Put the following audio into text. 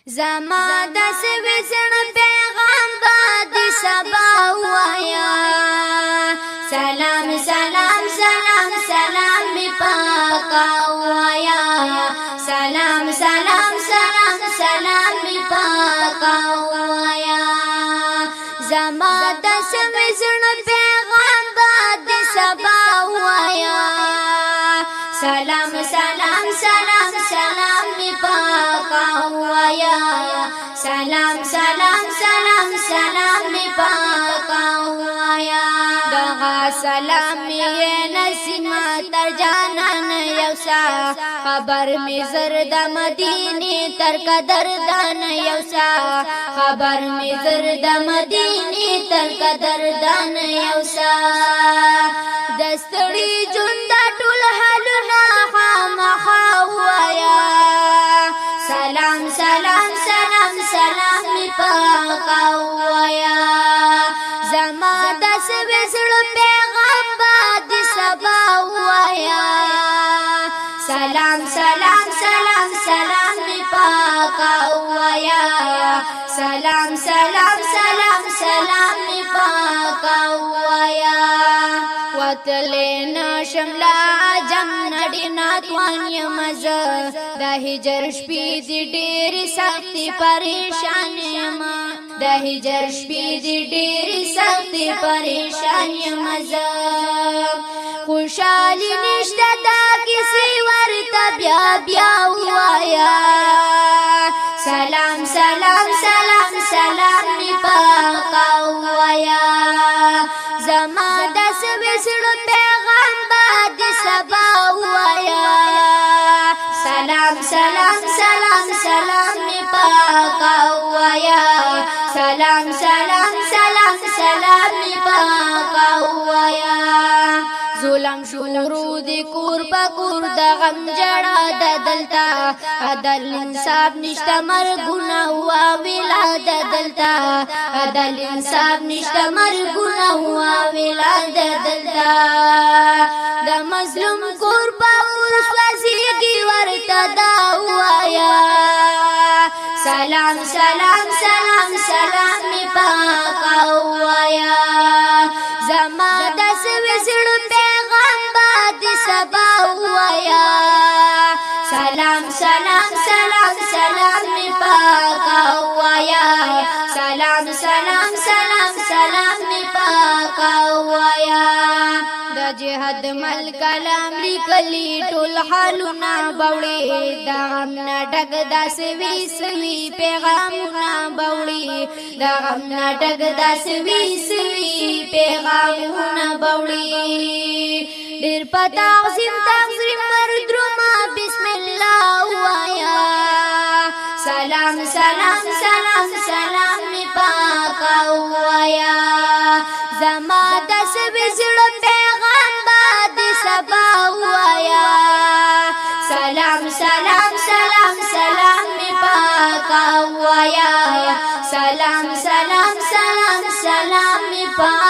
زما دس وزن پیغام باد سبا وایا سلام سلام سلام سلام می پاکا وایا سلام سلام سلام سلام می پاکا وایا زما دس وزن پیغام باد سبا وایا سلام سلام سلام سلام می پاکا وایا سلام سلام سلام سلام می پاکا وایا دغه سلام می نسیمه تر جانان یوسا خبر می زرد مدینه تر قدردان یوسا خبر می زرد مدینه تر قدردان یوسا دستړي جون دا ټول حالونه خامخا وایا سلام سلام سلام سلام می پاکا وایا زما دس وسړو پیغام باد سبا وایا سلام سلام سلام سلام می پاکا وایا سلام سلام سلام سلام می پاکا وایا وتلنا شملا جم نډینا توان یمز د هجر شپې دې ډېر سختي پریشان یم د هجر شپې دې ډېر سختي پریشان یمز خوشالي نشته دا کیسې ورته بیا بیا وایا سلام سلام سلام سلام می پاکا وایا زما دس وسړو پیغام باد سبا وایا سلام سلام سلام سلام می پاکا وایا سلام سلام سلام سلام می پاکا وایا ظلم شروع دی کور په کور د غم جړه د دلتا عدل انصاف نشته مرګونه هوا ولاد دلتا عدل انصاف نشته مرګونه هوا ولاد دلتا د مظلوم کور په کور سوځيږي ورته دا وایا سلام سلام سلام سلام می پاکا وایا زما دس وسړو پیغام باد سبا وایا سلام سلام سلام سلام می پاکا وایا سلام سلام سلام سلام می پاکا وایا د جهاد مل کلام لیکلی ټول حالونه بوړي د غم نه ډک داس وی سوي پیغامونه بوړي د غم نه ډک داس وی سوي پیغامونه بوړي ډیر پتا عظیم تعظیم مردرما بسم الله وایا سلام سلام سلام سلام می پاکا وایا زما دس وسړو پیغام باد سبا وایا سلام سلام سلام سلام می پاکا وایا سلام سلام سلام سلام می پاکا